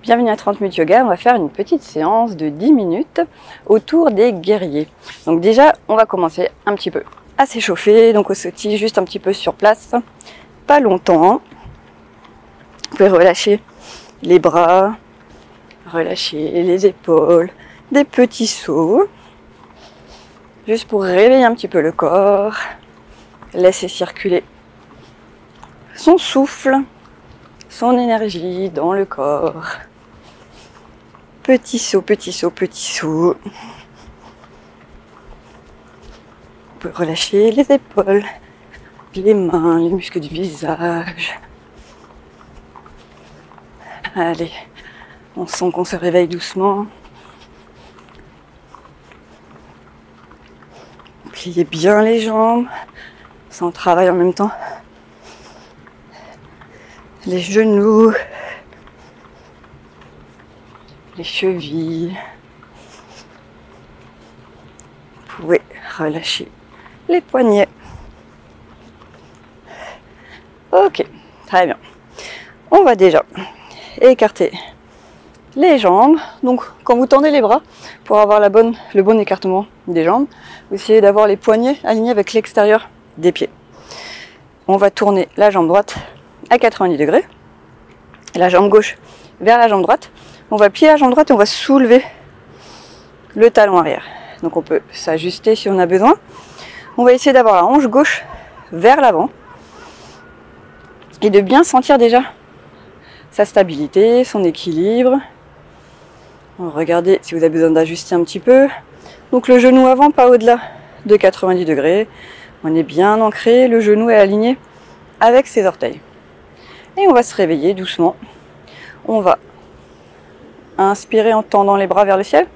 Bienvenue à 30 minutes yoga, on va faire une petite séance de 10 minutes autour des guerriers. Donc déjà, on va commencer un petit peu à s'échauffer, donc on se tire juste un petit peu sur place, pas longtemps. Vous pouvez relâcher les bras, relâcher les épaules, des petits sauts, juste pour réveiller un petit peu le corps, laisser circuler son souffle, son énergie dans le corps. Petit saut, petit saut, petit saut. On peut relâcher les épaules, les mains, les muscles du visage. Allez, on sent qu'on se réveille doucement. Pliez bien les jambes, ça on travaille en même temps. Les genoux, les chevilles. Vous pouvez relâcher les poignets. Ok, très bien. On va déjà écarter les jambes. Donc quand vous tendez les bras, pour avoir le bon écartement des jambes, vous essayez d'avoir les poignets alignés avec l'extérieur des pieds. On va tourner la jambe droite à 90 degrés, la jambe gauche vers la jambe droite. On va plier la jambe droite et on va soulever le talon arrière. Donc on peut s'ajuster si on a besoin. On va essayer d'avoir la hanche gauche vers l'avant et de bien sentir déjà sa stabilité, son équilibre. Regardez si vous avez besoin d'ajuster un petit peu. Donc le genou avant, pas au-delà de 90 degrés. On est bien ancré, le genou est aligné avec ses orteils. Et on va se réveiller doucement. On va inspirer en tendant les bras vers le ciel.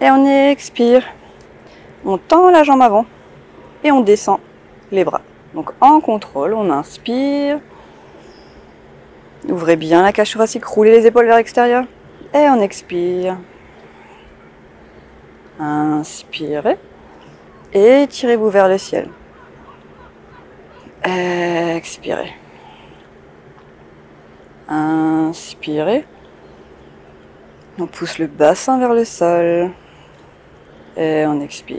Et on expire. On tend la jambe avant et on descend les bras. Donc en contrôle, on inspire. Ouvrez bien la cage thoracique, roulez les épaules vers l'extérieur. Et on expire. Inspirez. Et tirez-vous vers le ciel. Expirez. Inspirez. On pousse le bassin vers le sol. Et on expire.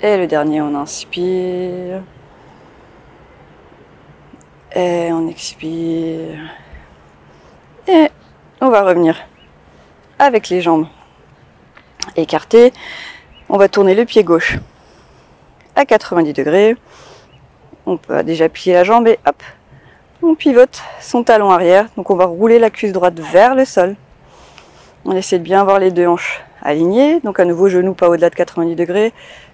Et le dernier, on inspire. Et on expire. Et on va revenir avec les jambes écartées. On va tourner le pied gauche à 90 degrés. On peut déjà plier la jambe et hop, on pivote son talon arrière. Donc on va rouler la cuisse droite vers le sol. On essaie de bien avoir les deux hanches alignées. Donc à nouveau, genou pas au-delà de 90 degrés.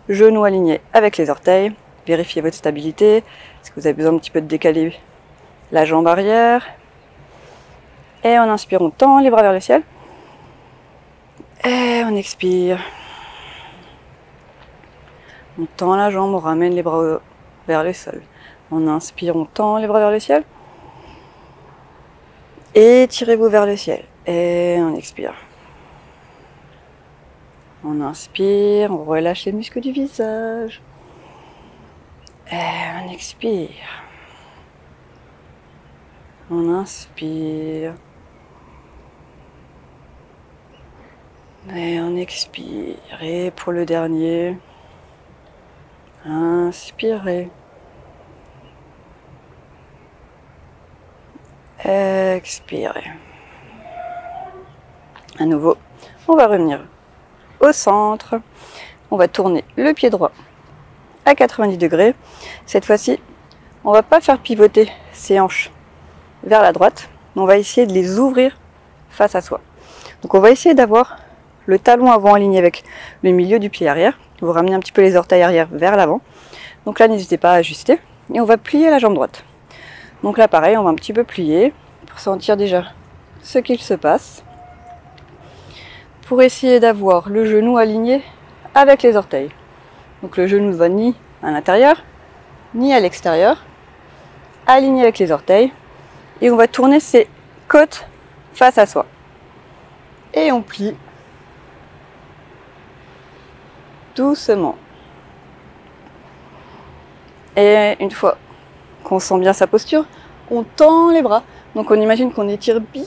Genou aligné avec les orteils. Vérifiez votre stabilité. Est-ce que vous avez besoin un petit peu de décaler la jambe arrière? Et on inspire, on tend les bras vers le ciel. Et on expire. On tend la jambe, on ramène les bras vers le sol. On inspire, on tend les bras vers le ciel. Et tirez-vous vers le ciel. Et on expire. On inspire, on relâche les muscles du visage. Et on expire. On inspire. Et on expire. Et pour le dernier, inspirez. Expirez. À nouveau, on va revenir au centre. On va tourner le pied droit à 90 degrés. Cette fois-ci, on ne va pas faire pivoter ses hanches vers la droite. On va essayer de les ouvrir face à soi. Donc on va essayer d'avoir le talon avant aligné avec le milieu du pied arrière. Vous ramenez un petit peu les orteils arrière vers l'avant. Donc là, n'hésitez pas à ajuster. Et on va plier la jambe droite. Donc là, pareil, on va un petit peu plier pour sentir déjà ce qu'il se passe. Pour essayer d'avoir le genou aligné avec les orteils. Donc le genou ne va ni à l'intérieur, ni à l'extérieur. Aligné avec les orteils. Et on va tourner ses côtes face à soi. Et on plie doucement. Et une fois qu'on sent bien sa posture, on tend les bras, Donc on imagine qu'on étire bien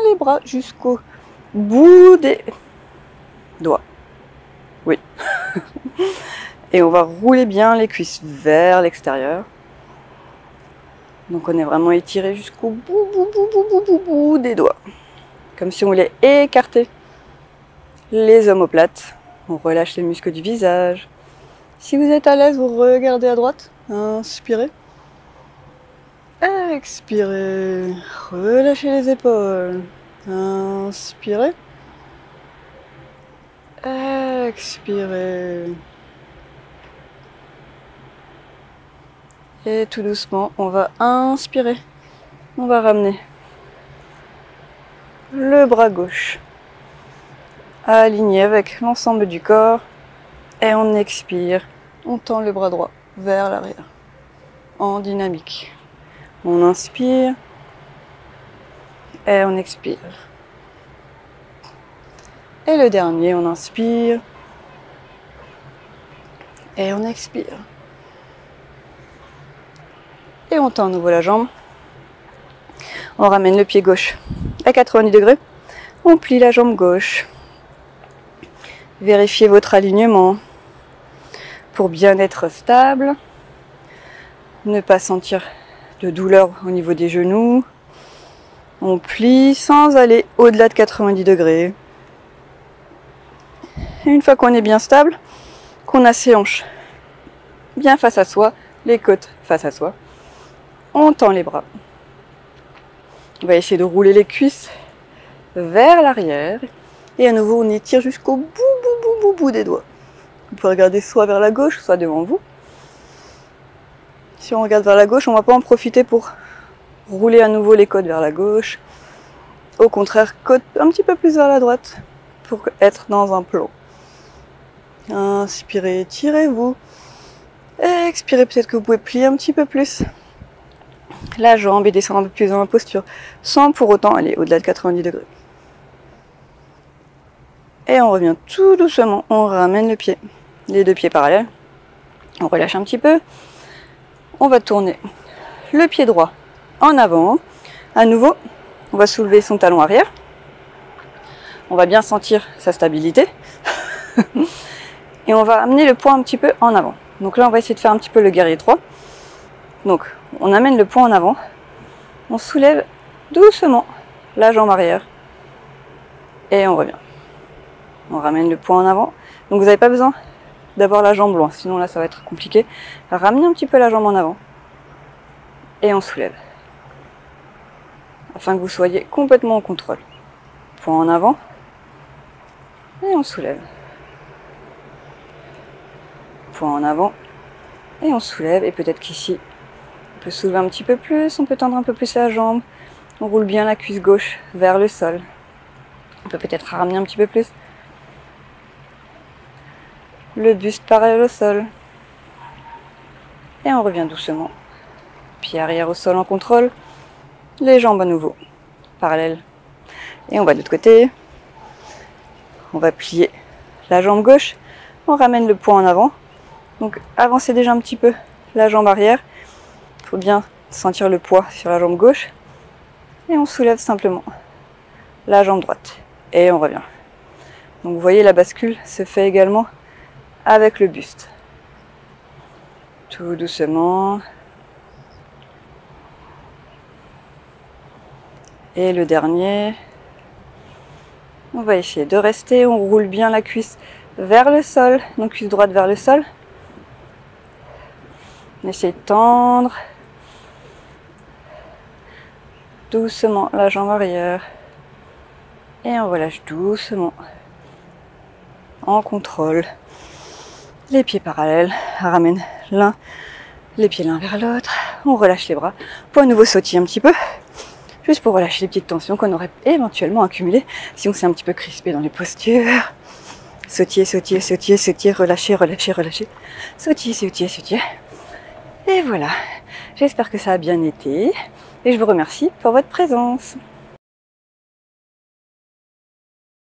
les bras jusqu'au bout des doigts. Oui. Et on va rouler bien les cuisses vers l'extérieur. Donc on est vraiment étiré jusqu'au bout des doigts. Comme si on voulait écarter les omoplates. On relâche les muscles du visage. Si vous êtes à l'aise, vous regardez à droite. Inspirez. Expirez. Relâchez les épaules. Inspirez. Expirez. Et tout doucement, on va inspirer. On va ramener le bras gauche aligné avec l'ensemble du corps. Et on expire. On tend le bras droit vers l'arrière. En dynamique. On inspire. Et on expire. Et le dernier, on inspire. Et on expire. Et on tend à nouveau la jambe. On ramène le pied gauche à 90 degrés. On plie la jambe gauche. Vérifiez votre alignement pour bien être stable. Ne pas sentir de douleur au niveau des genoux. On plie sans aller au-delà de 90 degrés. Et une fois qu'on est bien stable, qu'on a ses hanches bien face à soi, les côtes face à soi, on tend les bras. On va essayer de rouler les cuisses vers l'arrière. Et à nouveau, on étire jusqu'au bout des doigts. Vous pouvez regarder soit vers la gauche, soit devant vous. Si on regarde vers la gauche, on ne va pas en profiter pour rouler à nouveau les côtes vers la gauche. Au contraire, côte un petit peu plus vers la droite pour être dans un plot. Inspirez, étirez-vous. Expirez, peut-être que vous pouvez plier un petit peu plus la jambe et descendre un peu plus dans la posture, sans pour autant aller au-delà de 90 degrés. Et on revient tout doucement, on ramène le pied, les deux pieds parallèles. On relâche un petit peu. On va tourner le pied droit en avant. À nouveau, on va soulever son talon arrière. On va bien sentir sa stabilité. Et on va amener le poing un petit peu en avant. Donc là, on va essayer de faire un petit peu le guerrier 3. Donc, on amène le poing en avant. On soulève doucement la jambe arrière. Et on revient. On ramène le poing en avant. Donc vous n'avez pas besoin d'avoir la jambe loin, sinon là ça va être compliqué. Ramenez un petit peu la jambe en avant. Et on soulève. Afin que vous soyez complètement en contrôle. Poing en avant. Et on soulève. Poing en avant. Et on soulève. Et peut-être qu'ici, on peut soulever un petit peu plus. On peut tendre un peu plus la jambe. On roule bien la cuisse gauche vers le sol. On peut peut-être ramener un petit peu plus. Le buste parallèle au sol. Et on revient doucement. Pied arrière au sol en contrôle. Les jambes à nouveau parallèles. Et on va de l'autre côté. On va plier la jambe gauche. On ramène le poing en avant. Donc avancez déjà un petit peu la jambe arrière. Il faut bien sentir le poids sur la jambe gauche. Et on soulève simplement la jambe droite. Et on revient. Donc vous voyez, la bascule se fait également avec le buste. Tout doucement. Et le dernier. On va essayer de rester. On roule bien la cuisse vers le sol. Donc cuisse droite vers le sol. On essaie de tendre. Doucement la jambe arrière. Et on relâche doucement. En contrôle. Les pieds parallèles, on ramène les pieds l'un vers l'autre, on relâche les bras pour à nouveau sautiller un petit peu, juste pour relâcher les petites tensions qu'on aurait éventuellement accumulées si on s'est un petit peu crispé dans les postures. Sautiller, sautiller, sautiller, sautiller, relâcher, relâcher, relâcher, sautiller, sautiller, sautiller. Et voilà, j'espère que ça a bien été et je vous remercie pour votre présence.